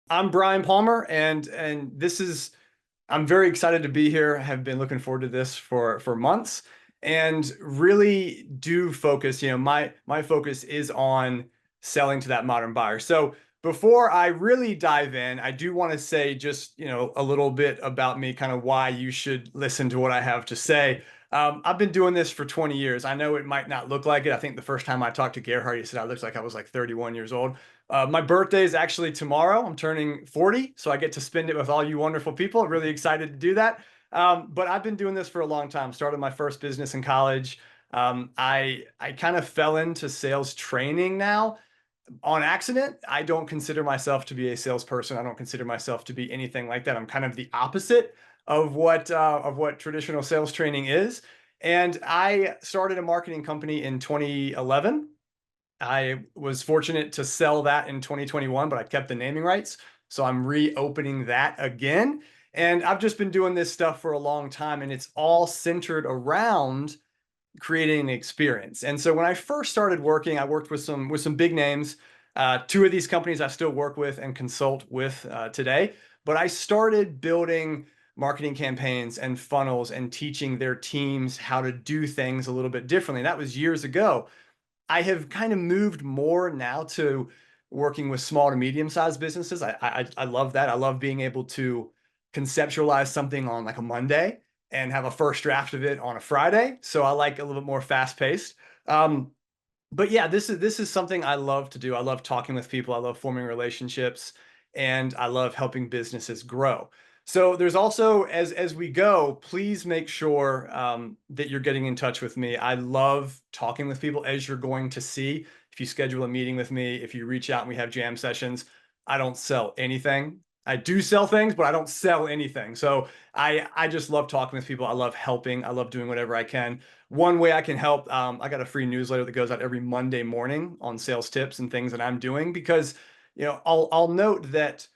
I'm Brian Palmer, and I'm very excited to be here. I have been looking forward to this for months, and really do focus. My focus is on selling to that modern buyer. So before I really dive in, I do want to say just a little bit about me, kind of why you should listen to what I have to say. I've been doing this for 20 years. I know it might not look like it. I think the first time I talked to Gerhard, he said I looked like I was like 31 years old. My birthday is actually tomorrow. I'm turning 40, so I get to spend it with all you wonderful people. Really excited to do that. But I've been doing this for a long time. Started my first business in college. I kind of fell into sales training now on accident. I don't consider myself to be a salesperson. I don't consider myself to be anything like that. I'm kind of the opposite of what traditional sales training is. And I started a marketing company in 2011. I was fortunate to sell that in 2021, but I kept the naming rights. So I'm reopening that again. And I've just been doing this stuff for a long time, and it's all centered around creating an experience. And so when I first started working, I worked with some big names. Two of these companies I still work with and consult with today. But I started building marketing campaigns and funnels and teaching their teams how to do things a little bit differently. That was years ago. I have kind of moved more now to working with small to medium sized businesses. I love that. I love being able to conceptualize something on like a Monday and have a first draft of it on a Friday. So I like a little bit more fast paced. Um, but yeah, this is something I love to do. I love talking with people. I love forming relationships, and I love helping businesses grow. So there's also, as we go, please make sure that you're getting in touch with me. I love talking with people, as you're going to see if you schedule a meeting with me, if you reach out and we have jam sessions. I don't sell anything. I do sell things, but I don't sell anything. So I just love talking with people. I love helping. I love doing whatever I can. One way I can help, I got a free newsletter that goes out every Monday morning on sales tips and things that I'm doing, because I'll note that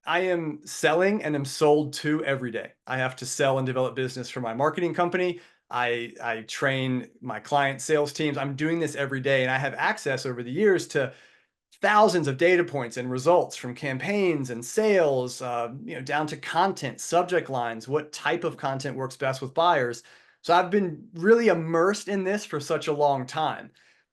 I am selling and am sold to every day. I have to sell and develop business for my marketing company. I train my client sales teams. I'm doing this every day, and I have access over the years to thousands of data points and results from campaigns and sales, down to content, subject lines, what type of content works best with buyers. So I've been really immersed in this for such a long time.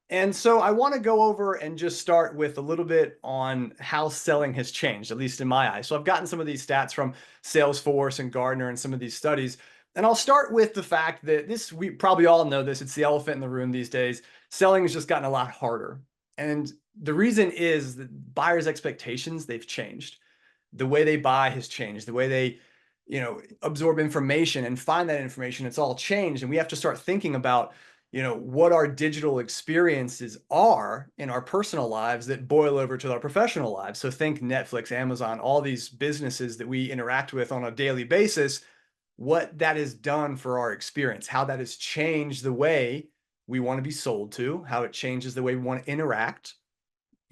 And so I want to go over and just start with a little bit on how selling has changed, at least in my eyes. So I've gotten some of these stats from Salesforce and Gartner and some of these studies. And I'll start with the fact that we probably all know this, it's the elephant in the room these days. Selling has just gotten a lot harder. And the reason is that buyers' expectations, they've changed. The way they buy has changed. The way they, absorb information and find that information, it's all changed. And we have to start thinking about, what our digital experiences are in our personal lives that boil over to our professional lives. So think Netflix, Amazon, all these businesses that we interact with on a daily basis, what that has done for our experience, how that has changed the way we want to be sold to, how it changes the way we want to interact.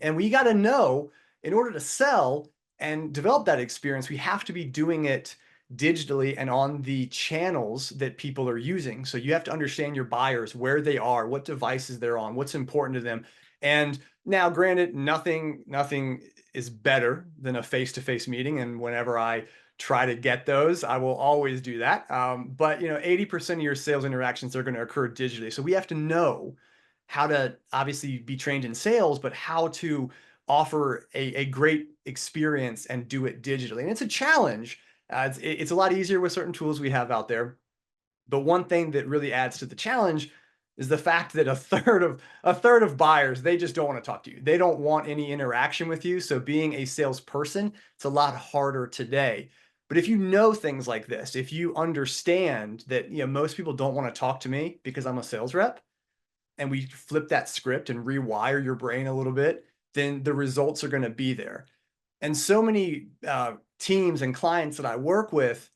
And we got to know, in order to sell and develop that experience, we have to be doing it digitally and on the channels that people are using. So you have to understand your buyers, where they are, what devices they're on, what's important to them. And now, granted, nothing is better than a face-to-face meeting. And whenever I try to get those, I will always do that. But 80% of your sales interactions are going to occur digitally. So we have to know how to obviously be trained in sales, but how to offer a great experience and do it digitally. And it's a challenge. It's a lot easier with certain tools we have out there. But one thing that really adds to the challenge is the fact that a third of buyers, they just don't want to talk to you. They don't want any interaction with you. So being a salesperson, it's a lot harder today. But if you know things like this, if you understand that most people don't want to talk to me because I'm a sales rep, and we flip that script and rewire your brain a little bit, then the results are going to be there. And so many teams and clients that I work with,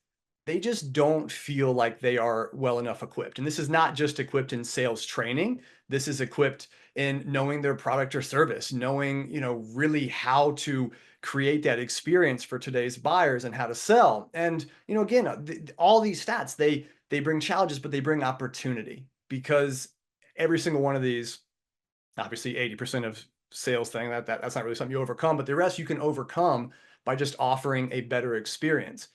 they just don't feel like they are well enough equipped. And this is not just equipped in sales training. This is equipped in knowing their product or service, knowing, really how to create that experience for today's buyers and how to sell. And, again, all these stats, they bring challenges, but they bring opportunity, because every single one of these, obviously 80% of sales thing, that's not really something you overcome, but the rest you can overcome by just offering a better experience.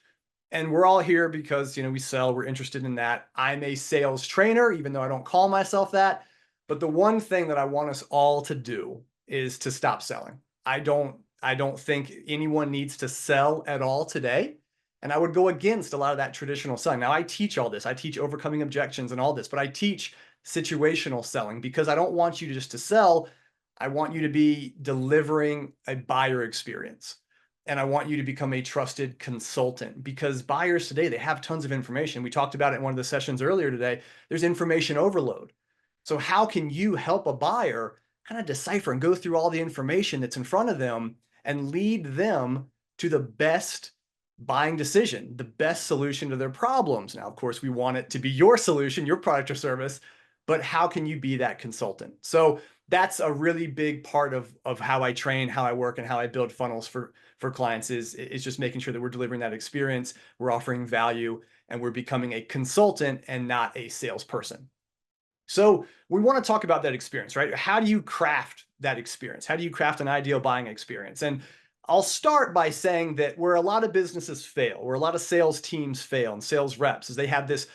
And we're all here because, we sell, we're interested in that. I'm a sales trainer, even though I don't call myself that. But the one thing that I want us all to do is to stop selling. I don't think anyone needs to sell at all today. And I would go against a lot of that traditional selling. Now I teach all this. I teach overcoming objections and all this, but I teach situational selling because I don't want you to sell. I want you to be delivering a buyer experience. And I want you to become a trusted consultant because buyers today, they have tons of information. We talked about it in one of the sessions earlier today. There's information overload. So how can you help a buyer kind of decipher and go through all the information that's in front of them and lead them to the best buying decision, the best solution to their problems? Now, of course, we want it to be your solution, your product or service, but how can you be that consultant? So that's a really big part of how I train, how I work, and how I build funnels for clients is just making sure that we're delivering that experience, we're offering value, and we're becoming a consultant and not a salesperson. So we want to talk about that experience, right? How do you craft that experience? How do you craft an ideal buying experience? And I'll start by saying that where a lot of businesses fail, where a lot of sales teams fail and sales reps, is they have this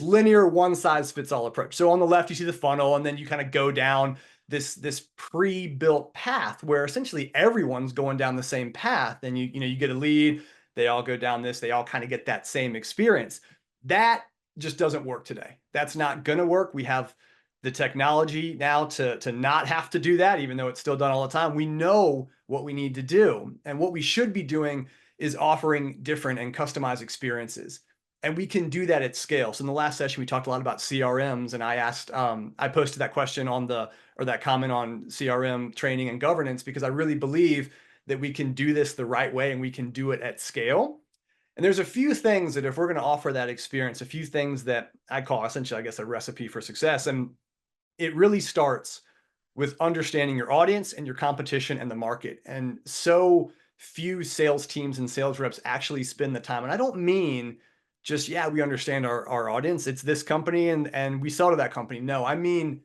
linear one size fits all approach. So on the left, you see the funnel, and then you kind of go down this pre-built path where essentially everyone's going down the same path. And you get a lead, they all go down this, they all kind of get that same experience. That just doesn't work today. That's not going to work. We have the technology now to not have to do that, even though it's still done all the time. We know what we need to do. And what we should be doing is offering different and customized experiences. And we can do that at scale. So in the last session, we talked a lot about CRMs, and I posted that question or that comment on CRM training and governance because I really believe that we can do this the right way and we can do it at scale. And there's a few things that if we're going to offer that experience, a few things that I call essentially, I guess, a recipe for success. And it really starts with understanding your audience and your competition and the market. And so few sales teams and sales reps actually spend the time. And I don't mean just, yeah, we understand our audience. It's this company and we sell to that company. No, I mean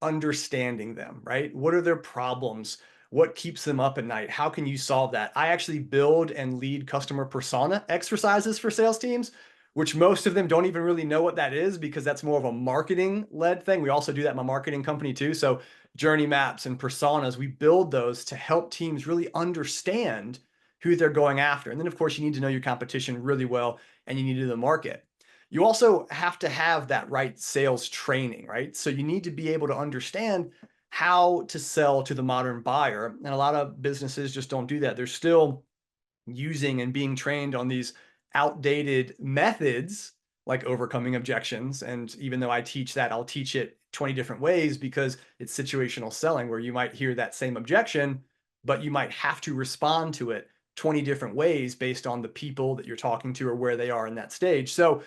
understanding them, right? What are their problems? What keeps them up at night? How can you solve that? I actually build and lead customer persona exercises for sales teams, which most of them don't even really know what that is because that's more of a marketing led thing. We also do that in my marketing company too. So journey maps and personas, we build those to help teams really understand who they're going after. And then of course you need to know your competition really well and you need to know the market. You also have to have that right sales training, right? So you need to be able to understand how to sell to the modern buyer. And a lot of businesses just don't do that. They're still using and being trained on these outdated methods like overcoming objections. And even though I teach that, I'll teach it 20 different ways because it's situational selling where you might hear that same objection, but you might have to respond to it 20 different ways based on the people that you're talking to or where they are in that stage. So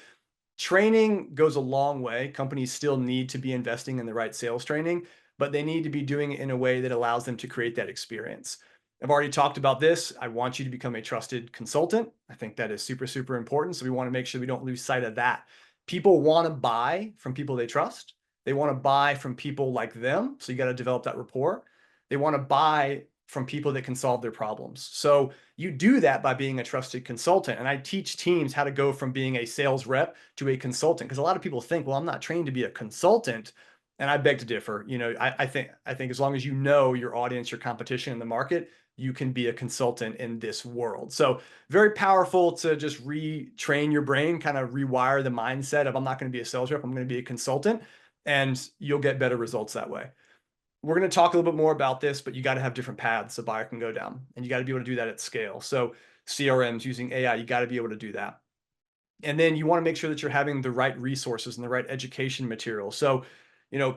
training goes a long way. Companies still need to be investing in the right sales training, but they need to be doing it in a way that allows them to create that experience. I've already talked about this. I want you to become a trusted consultant. I think that is super, super important. So we want to make sure we don't lose sight of that. People want to buy from people they trust. They want to buy from people like them. So you got to develop that rapport. They want to buy from people that can solve their problems. So you do that by being a trusted consultant. And I teach teams how to go from being a sales rep to a consultant. Because a lot of people think, well, I'm not trained to be a consultant. And I beg to differ. I think as long as you know your audience, your competition in the market, you can be a consultant in this world. So very powerful to just retrain your brain, kind of rewire the mindset of I'm not going to be a sales rep, I'm going to be a consultant, and you'll get better results that way. We're going to talk a little bit more about this, but you got to have different paths a buyer can go down, and you got to be able to do that at scale. So CRMs using AI, you got to be able to do that. And then you want to make sure that you're having the right resources and the right education material. So,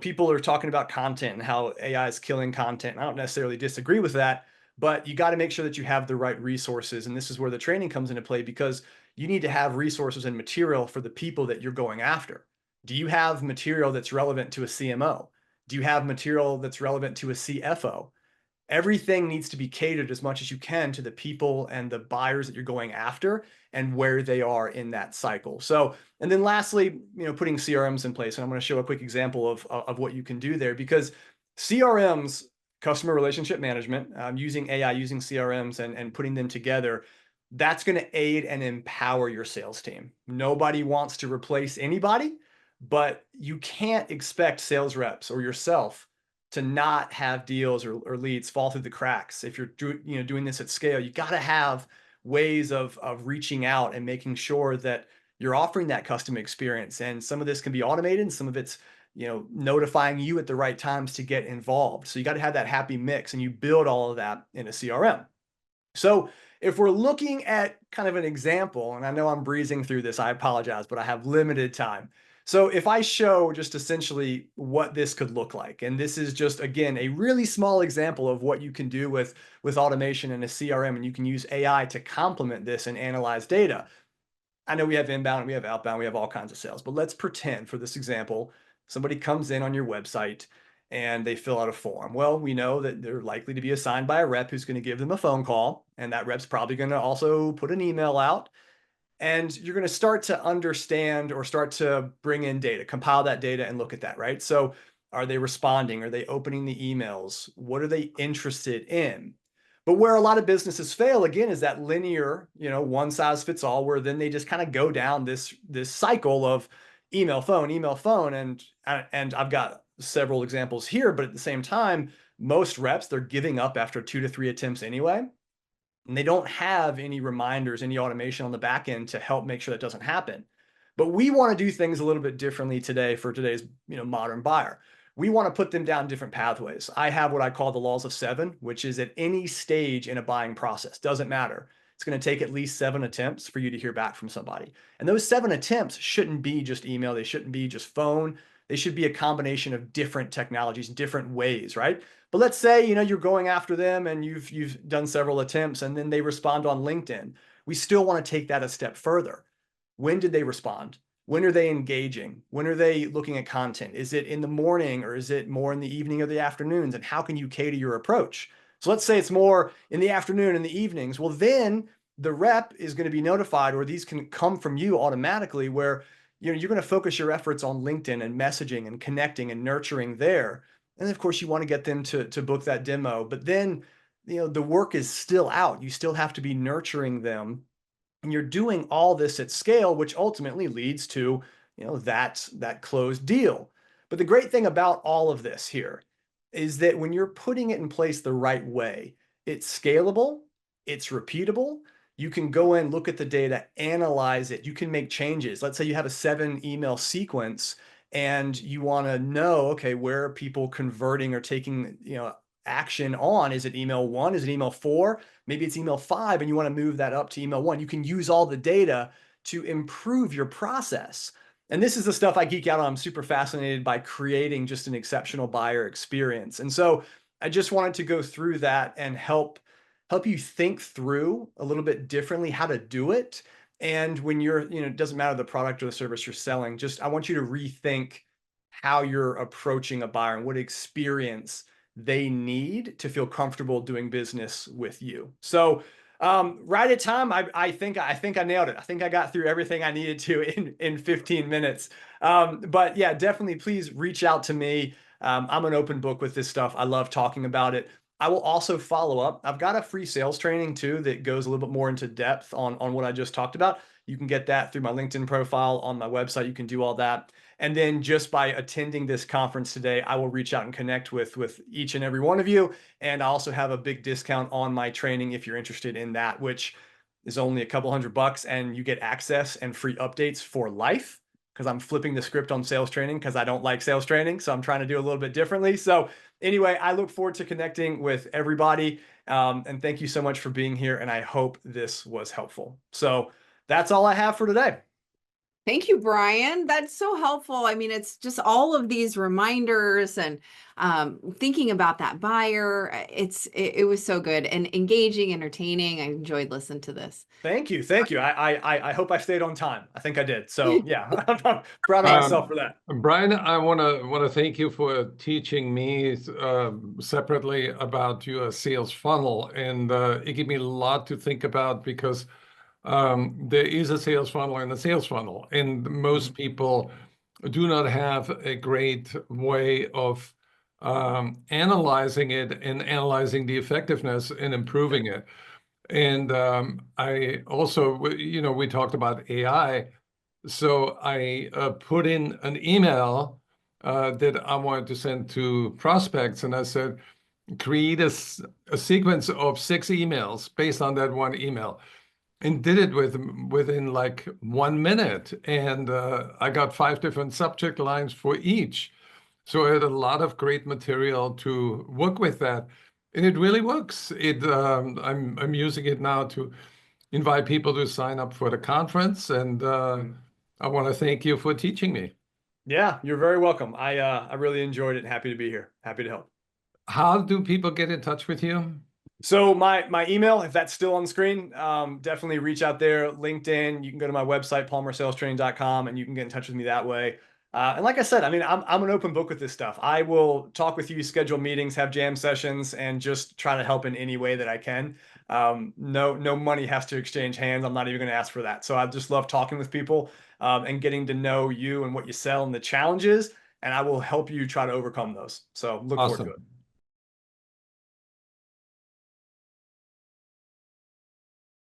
people are talking about content and how AI is killing content. I don't necessarily disagree with that, but you got to make sure that you have the right resources. And this is where the training comes into play because you need to have resources and material for the people that you're going after. Do you have material that's relevant to a CMO? Do you have material that's relevant to a CFO? Everything needs to be catered as much as you can to the people and the buyers that you're going after and where they are in that cycle. So, and then lastly, putting CRMs in place. And I'm going to show a quick example of what you can do there because CRMs, customer relationship management, using AI, using CRMs and putting them together, that's going to aid and empower your sales team. Nobody wants to replace anybody, but you can't expect sales reps or yourself to not have deals or leads fall through the cracks. If you're doing this at scale, you got to have ways of reaching out and making sure that you're offering that custom experience. And some of this can be automated, and some of it's notifying you at the right times to get involved. So you got to have that happy mix, and you build all of that in a CRM. So if we're looking at kind of an example, and I know I'm breezing through this, I apologize, but I have limited time. So if I show just essentially what this could look like, and this is just, again, a really small example of what you can do with automation in a CRM, and you can use AI to complement this and analyze data. I know we have inbound, we have outbound, we have all kinds of sales, but let's pretend for this example, somebody comes in on your website and they fill out a form. Well, we know that they're likely to be assigned by a rep who's going to give them a phone call, and that rep's probably going to also put an email out. And you're going to start to understand or start to bring in data, compile that data and look at that, right? So are they responding? Are they opening the emails? What are they interested in? But where a lot of businesses fail, again, is that linear, one size fits all, where then they just kind of go down this cycle of email, phone, and I've got several examples here, but at the same time, most reps, they're giving up after 2 to 3 attempts anyway. And they don't have any reminders, any automation on the back end to help make sure that doesn't happen. But we want to do things a little bit differently today for today's modern buyer. We want to put them down different pathways. I have what I call the laws of 7, which is at any stage in a buying process, doesn't matter. It's going to take at least 7 attempts for you to hear back from somebody. And those 7 attempts shouldn't be just email. They shouldn't be just phone. They should be a combination of different technologies, different ways, right? But let's say, you're going after them and you've done several attempts and then they respond on LinkedIn. We still want to take that a step further. When did they respond? When are they engaging? When are they looking at content? Is it in the morning, or is it more in the evening or the afternoons? And how can you cater your approach? So let's say it's more in the afternoon and the evenings. Well, then the rep is going to be notified, or these can come from you automatically, where you're going to focus your efforts on LinkedIn and messaging and connecting and nurturing there. And of course, you want to get them to book that demo. But then, the work is still out. You still have to be nurturing them. And you're doing all this at scale, which ultimately leads to, that closed deal. But the great thing about all of this here is that when you're putting it in place the right way, it's scalable, it's repeatable. You can go in, look at the data, analyze it. You can make changes. Let's say you have a 7 email sequence and you want to know, okay, where are people converting or taking, action on? Is it email 1? Is it email 4? Maybe it's email 5 and you want to move that up to email 1. You can use all the data to improve your process. And this is the stuff I geek out on. I'm super fascinated by creating just an exceptional buyer experience. And so I just wanted to go through that and help you think through a little bit differently how to do it. And when you're, it doesn't matter the product or the service you're selling, I want you to rethink how you're approaching a buyer and what experience they need to feel comfortable doing business with you. So right at time, I think I nailed it. I think I got through everything I needed to in 15 minutes. But yeah, definitely please reach out to me. I'm an open book with this stuff. I love talking about it. I will also follow up. I've got a free sales training too that goes a little bit more into depth on what I just talked about. You can get that through my LinkedIn profile on my website. You can do all that. And then just by attending this conference today, I will reach out and connect with each and every one of you. And I also have a big discount on my training if you're interested in that, which is only a couple $100, and you get access and free updates for life, because I'm flipping the script on sales training because I don't like sales training. So I'm trying to do a little bit differently. So anyway, I look forward to connecting with everybody. And thank you so much for being here. And I hope this was helpful. So that's all I have for today. Thank you, Brian. That's so helpful. I mean, it's just all of these reminders and thinking about that buyer. It was so good and engaging, entertaining. I enjoyed listening to this. Thank you. Thank you. I hope I stayed on time. I think I did. So yeah, I'm proud of myself for that. Brian, I want to thank you for teaching me separately about your sales funnel, and it gave me a lot to think about, because there is a sales funnel and a sales funnel, and most people do not have a great way of analyzing it and analyzing the effectiveness and improving it. And I also, we talked about AI. So I put in an email that I wanted to send to prospects. And I said, create a sequence of 6 emails based on that one email. And did it within like 1 minute. And I got 5 different subject lines for each. So I had a lot of great material to work with that. And it really works. I'm using it now to invite people to sign up for the conference. And I want to thank you for teaching me. Yeah, you're very welcome. I really enjoyed it. Happy to be here. Happy to help. How do people get in touch with you? So my email, if that's still on the screen, definitely reach out there. LinkedIn, you can go to my website, palmersalestraining.com, and you can get in touch with me that way. And like I said, I mean, I'm an open book with this stuff. I will talk with you, schedule meetings, have jam sessions, and just try to help in any way that I can. No money has to exchange hands. I'm not even going to ask for that. So I just love talking with people and getting to know you and what you sell and the challenges, and I will help you try to overcome those. So look forward to Awesome. it.